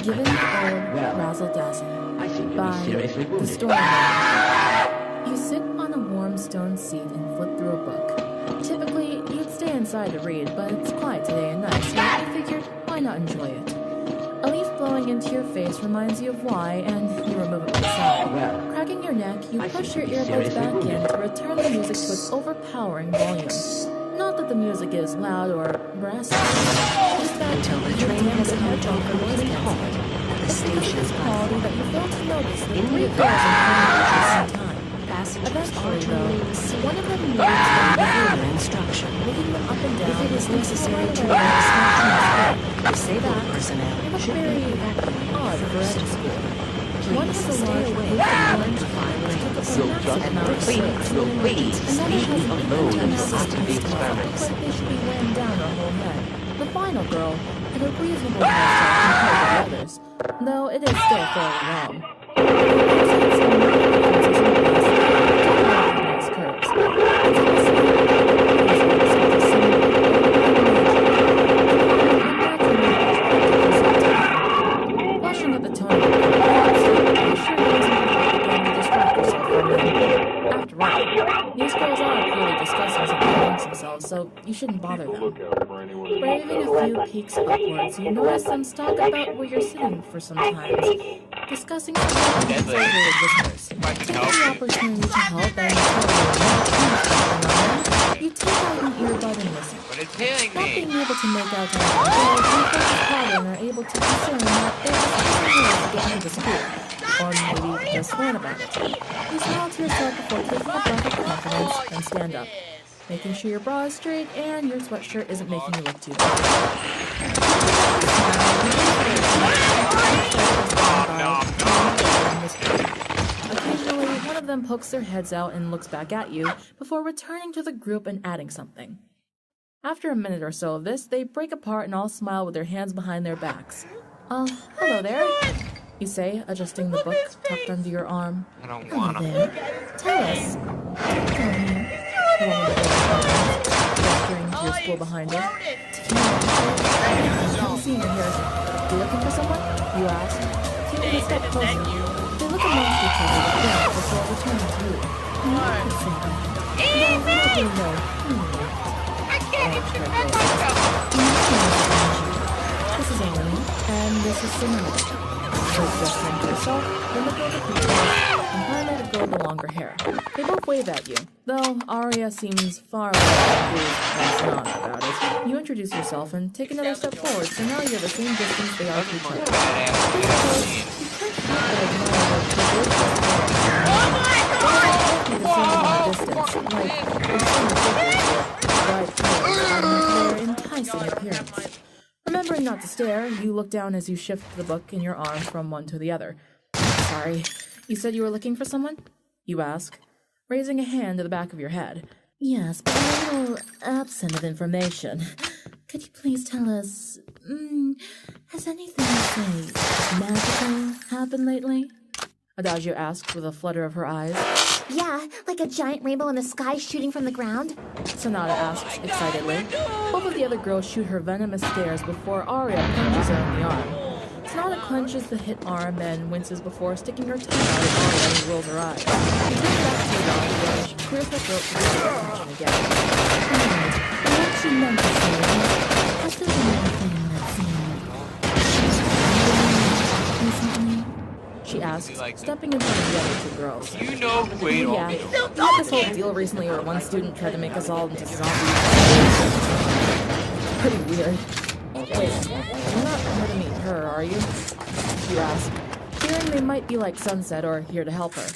Given old Razzle-Dazzle by the Storm. You sit on a warm stone seat and flip through a book. Typically, you'd stay inside to read, but it's quiet today and nice, so I figured, why not enjoy it? A leaf blowing into your face reminds you of why, and you remove it with a sigh. Cracking your neck, you push your earbuds back in to return the music to its overpowering volume. Not that the music is loud or brassy, just that until the train has arrived on the noise canceling. The station is quality that you fail to notice the three girls in time. Eventually, though, one of them moves further instruction. looking them up and down. If it is necessary to release the say that personnel should be very evacuated odd for any school. One Please has a stay large away blue from orange firing. and Please leave me alone and assist in the experiments. Like they should be weighing down her whole head. The final girl had a reasonable hairstyle compared to the others, though it is still fairly long. Blushing at the tone of after all, these girls are clearly discussing something amongst themselves, so you shouldn't bother them. Braving a few peaks upwards, you notice them stalk about where you're sitting for some time, discussing some exaggerated whispers. Taking the opportunity to help and you take out an earbud and listen. But it's hitting Not me. being able to make out anything, you focus harder and are able to discern that there's something else to get into the school, or maybe just learn about it. You smile to yourself before taking a breath of confidence and stand up, making sure your bra is straight and your sweatshirt isn't making you look too Occasionally, one of them pokes their heads out and looks back at you before returning to the group and adding something. After a minute or so of this, they break apart and all smile with their hands behind their backs. Hello there, you say, adjusting the book tucked under your arm. I don't Hello want to. there. Tell us. Come here. The woman with the door gesturing to your school behind her. Have you seen your hair? You looking for someone? You ask. Taking a step closer. They look amongst each other with doubt before returning to you. You could say that. No, not really, no. This is Amy, and this is Sven. Both gesturing to herself, then look over people, and highlight a girl with longer hair. They both wave at you, though Arya seems far less pleased than Sven about it. You introduce yourself and take another step forward, so now you're the same distance they are to each other. You can't help but admire their distance, like the same figures, bright colors, and their enticing appearance. Remembering not to stare, you look down as you shift the book in your arm from one to the other. Sorry, you said you were looking for someone? You ask, raising a hand to the back of your head. Yes, but I'm a little absent of information. Could you please tell us, has anything, say, magical happened lately? Adagio asks with a flutter of her eyes. Yeah, like a giant rainbow in the sky shooting from the ground. Sonata asks excitedly. Both of the other girls shoot her venomous stares before Arya punches her in the arm. Sonata clenches the hit arm and winces before sticking her tongue out at Arya and rolls her eyes. She turns back to Adagio and she clears her throat to get her attention again. What she meant to say was, has there been anything that's recently? She asks, stepping in front of the other two girls. You know who ate all Yeah, the we had this whole deal recently where one student tried to make us all into zombies. Pretty weird. Wait, you're not here to meet her, are you? You ask, fearing they might be like Sunset or here to help her.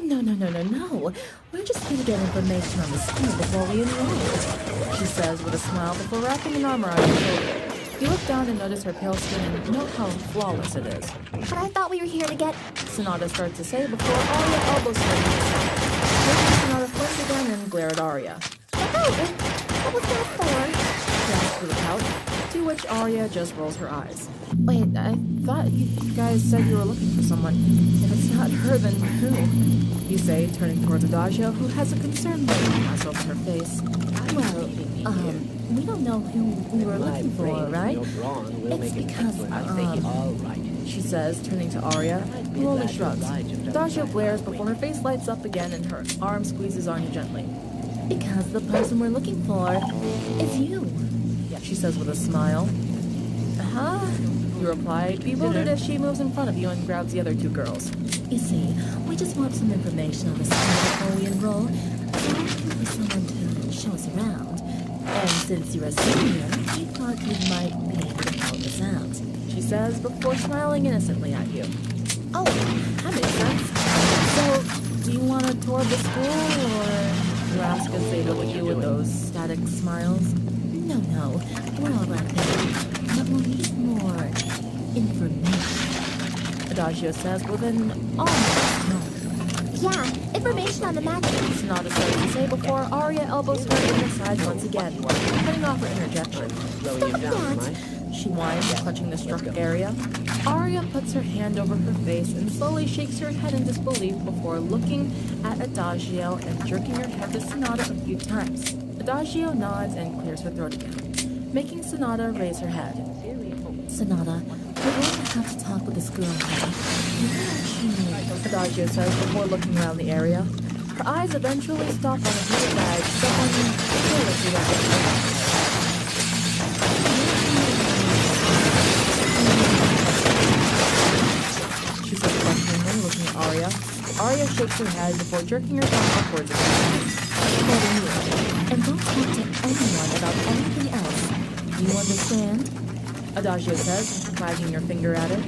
No. We're just here to get information on the school before we enroll, she says with a smile before wrapping an arm around your shoulder. You look down and notice her pale skin and note how flawless it is. But I thought we were here to get... Sonata starts to say before Arya elbows her into the side. Sonata flinch again and glare at Arya. Oh, what was that for? She asks with a pout, to which Arya just rolls her eyes. Wait, I thought you guys said you were looking for someone. If it's not her, then who? You say, turning towards Adagio, who has a concerned look on myself in her face. Well, we don't know who we were looking for, right? It's because, she says, turning to Arya, who only shrugs. Adagio glares before her face lights up again and her arm squeezes on you gently. Because the person we're looking for is you. She says with a smile. Huh? You reply, bewildered as she moves in front of you and grabs the other two girls. You see, we just want some information on the school before we enroll, so we're looking for someone to show us around. And since you're a senior, we thought you might be able to help us out. She says before smiling innocently at you. Oh, that makes sense. So, do you want a tour of the school, or... You ask as they look at you with those static smiles. No, we're all right there. But we'll need more information. Adagio says with an almost no. Yeah, information on the magic. Sonata starts to say before Arya elbows her in the side once again, cutting off her interjection. Stop that! She whines, clutching the struck area. Arya puts her hand over her face and slowly shakes her head in disbelief before looking at Adagio and jerking her head to Sonata a few times. Adagio nods and clears her throat again, making Sonata raise her head. Sonata, we're going to have to talk with this girl here. Adagio says before looking around the area. Her eyes eventually stop on a heated bag someone carelessly left. She says questioningly, looking at Arya. Arya shakes her head before jerking her thumb upwards again. And don't talk to anyone about anything else. Do you understand? Adagio says, wagging your finger at it.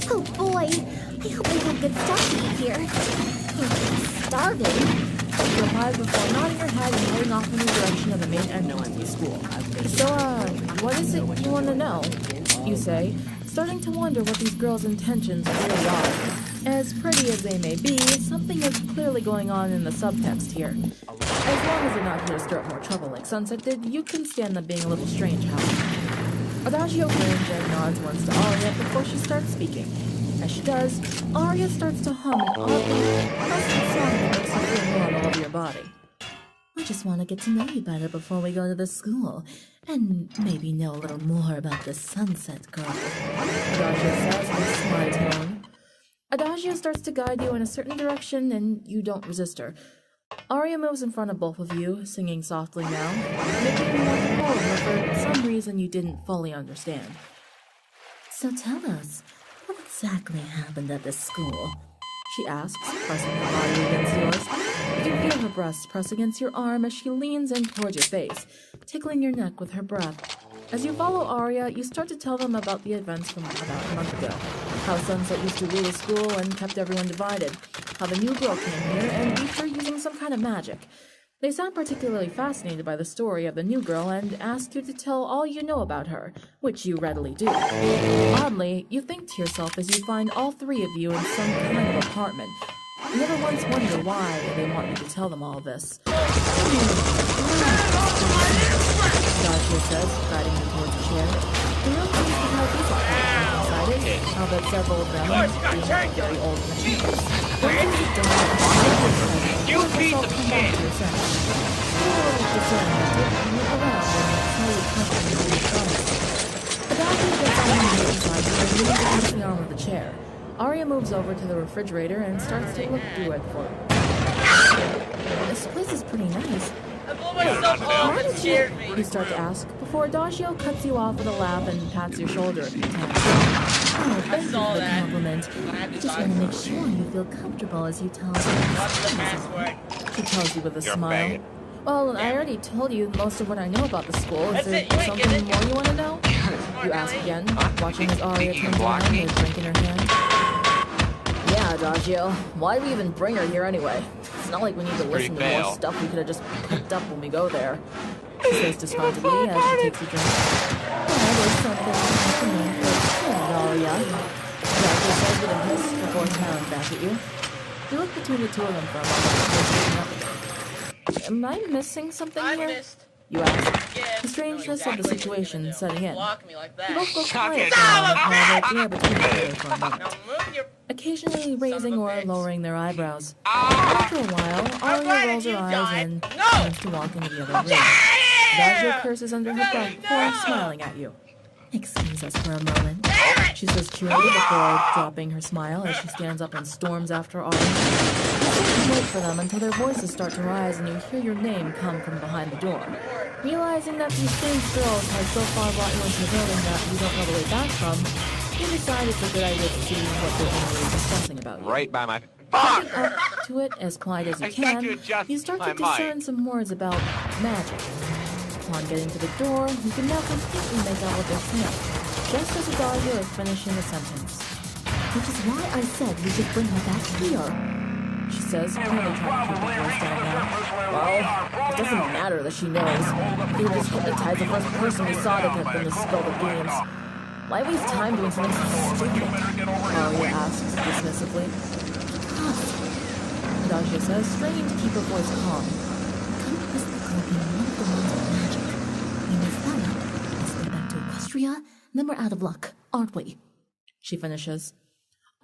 Oh boy, I hope I have good stuff to eat here. I'm starving. She replies before nodding her head and heading off in the direction of the main entrance of the school. So, what is it you want to know? You say, starting to wonder what these girls' intentions really are. As pretty as they may be, something is clearly going on in the subtext here. As long as they're not here to stir up more trouble like Sunset did, you can stand them being a little strange, however. Adagio grins and nods once to Arya before she starts speaking. As she does, Arya starts to hum an oddly pleasant song that makes you feel warm all over your body. I just want to get to know you better before we go to the school, and maybe know a little more about the Sunset Girl. Adagio says in a sly tone. Adagio starts to guide you in a certain direction, and you don't resist her. Arya moves in front of both of you, singing softly now, making you want to follow her for some reason you didn't fully understand. So tell us, what exactly happened at this school? She asks, pressing her body against yours. You can feel her breast press against your arm as she leans in towards your face, tickling your neck with her breath. As you follow Arya, you start to tell them about the events from about a month ago. How Sunset used to rule the school and kept everyone divided. How the new girl came here and beat her using some kind of magic. They sound particularly fascinated by the story of the new girl and ask you to tell all you know about her, which you readily do. Oddly, you think to yourself as you find all three of you in some kind of apartment. You never once wonder why they want you to tell them all this. Adagio says, guiding you towards a chair. The room seems to have decent apartments inside it, how that several of them, being very old machines. Once you sit down and you piece of shit! You feel a little disoriented and look around and slowly comforting your thumbs. Adagio gets on your knee beside you and leans against the arm of the chair. Arya moves over to the refrigerator and starts to look through it for This place is pretty nice. Why did you start to ask, before Adagio cuts you off with a laugh and pats your shoulder a few times. Oh, thank you for the compliment. I just want to make sure you feel comfortable as you tell us. She tells you with a smile. Well, I already told you most of what I know about the school. Is there something more you want to know? You ask again, watching as Arya turns around with a drink in her hand. Yeah, Adagio. Why do we even bring her here anyway? It's not like we need to listen to more stuff we could have just picked up when we go there. She says disgruntledly as she takes a drink. Well, there's something happening with Arya. Adagio says with a hiss before smiling back at you. You look between the two of them for a moment before speaking up again. Am I missing something here? You ask, the strangeness of the situation setting in. You both go quiet for a moment while they glare between each other for a moment, occasionally raising or lowering their eyebrows. After a while, Arya rolls her eyes and turns to walk into the other room. Adagio curses under her breath before smiling at you. Excuse us for a moment. She says infatuated before dropping her smile as she stands up and storms after Aria. You sit and wait for them until their voices start to rise and you hear your name come from behind the door. Realizing that these strange girls have so far brought you into a building that you don't know the way back from, you decide it's a good idea to see what they're anyway discussing about you. Right by my... Stepping up to it as quiet as you can, you start to my discern mind. some words about magic. Upon getting to the door, you can now completely make out what they're saying, just as Adalia is finishing the sentence. Which is why I said we should bring her back here. She says, clearly trying to keep her voice down now. Well, it doesn't matter that she knows. He would just hypnotize the first person we saw to get them to spill the beans. Why waste time doing something so stupid? Aria asks dismissively. Adalia says, straining to keep her voice calm. Couldn't this girl be one of the ones with magic? We mess that up. Let's go back to Equestria, then we're out of luck, aren't we? She finishes.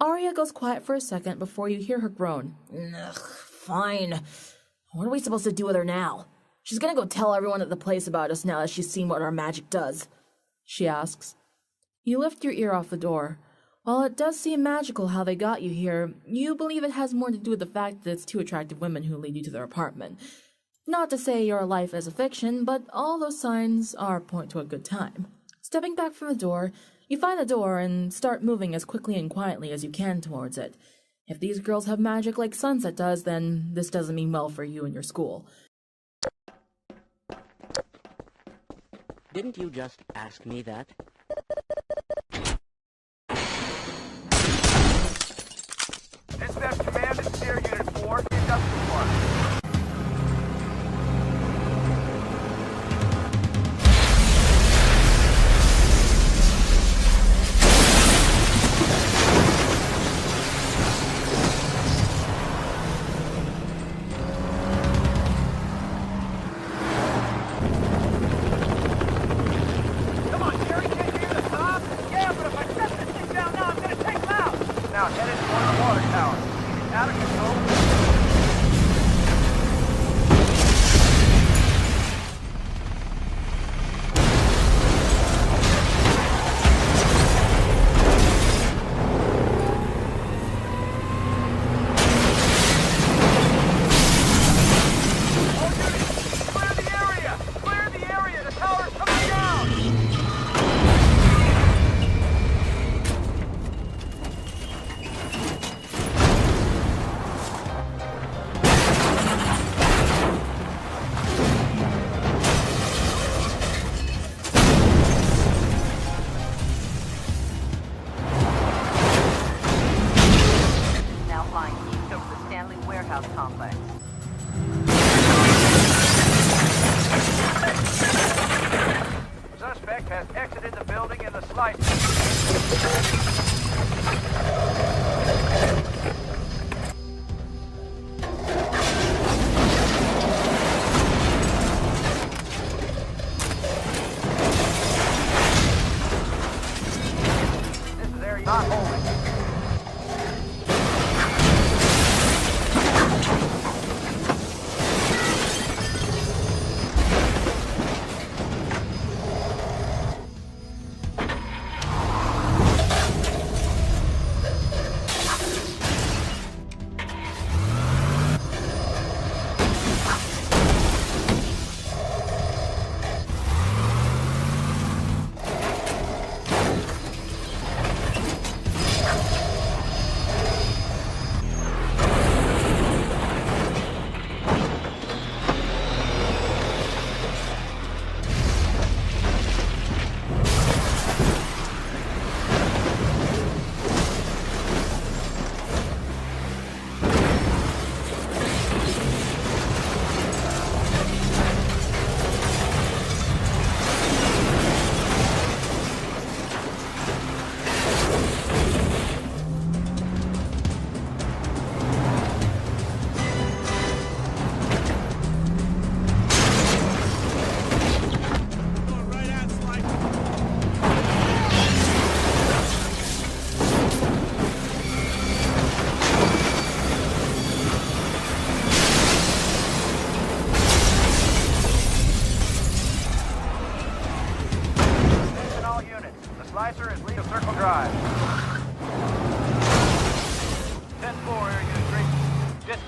Aria goes quiet for a second before you hear her groan. Ugh, fine. What are we supposed to do with her now? She's gonna go tell everyone at the place about us now that she's seen what our magic does. She asks. You lift your ear off the door. While it does seem magical how they got you here, you believe it has more to do with the fact that it's two attractive women who lead you to their apartment. Not to say your life is a fiction, but all those signs are point to a good time. Stepping back from the door, you find the door and start moving as quickly and quietly as you can towards it. If these girls have magic like Sunset does, then this doesn't mean well for you and your school. Didn't you just ask me that? Dispatch Command is Steer Unit 4, Industrial Park. Come on, Jerry, can't you hear the top? Yeah, but if I set this thing down now, I'm gonna take him out. Now head into one of the water towers. It's out of control. All units, clear the area! Clear the area! The tower's coming down! Now flying east over the Stanley Warehouse complex. Suspect has exited the building in the slightest. This is area not holding.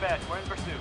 bet. We're in pursuit.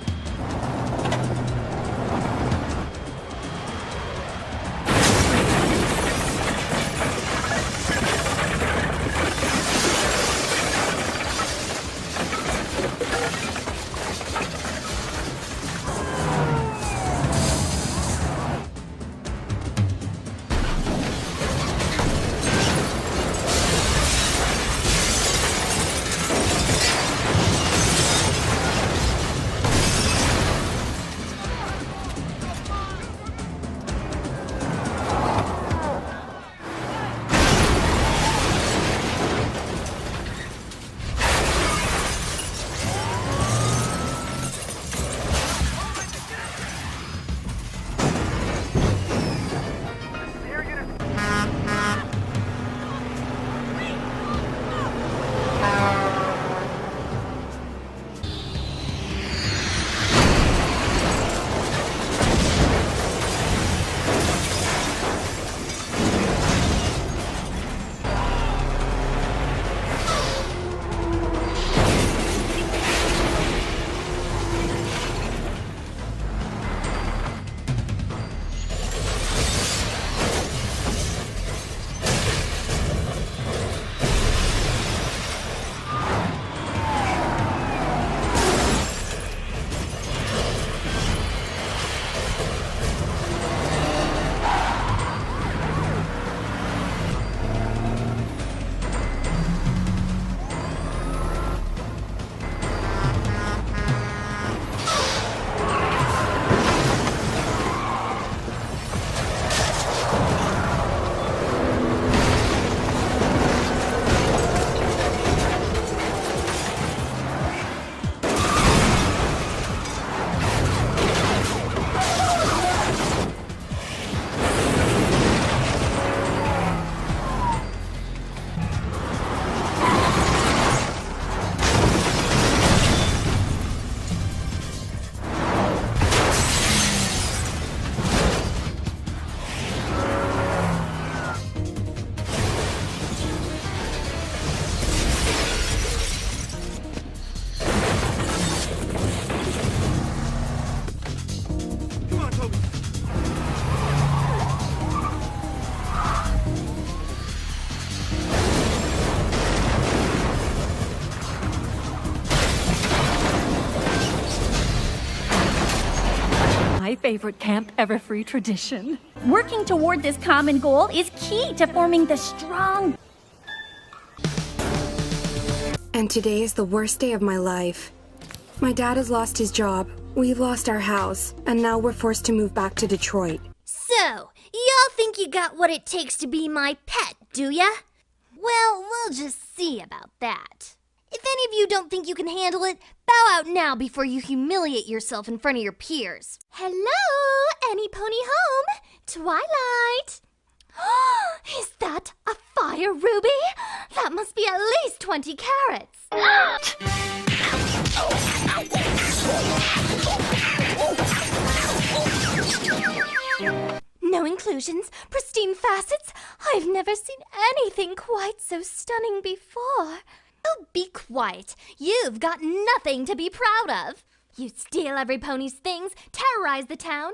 My favorite Camp Everfree tradition. Working toward this common goal is key to forming the strong. And today is the worst day of my life. My dad has lost his job, we've lost our house, and now we're forced to move back to Detroit. So, y'all think you got what it takes to be my pet, do ya? Well, we'll just see about that. If any of you don't think you can handle it, bow out now before you humiliate yourself in front of your peers. Hello, any pony home? Twilight. Is that a fire ruby? That must be at least 20 carats. No inclusions, pristine facets. I've never seen anything quite so stunning before. Oh, be quiet. You've got nothing to be proud of. You steal every pony's things, terrorize the town,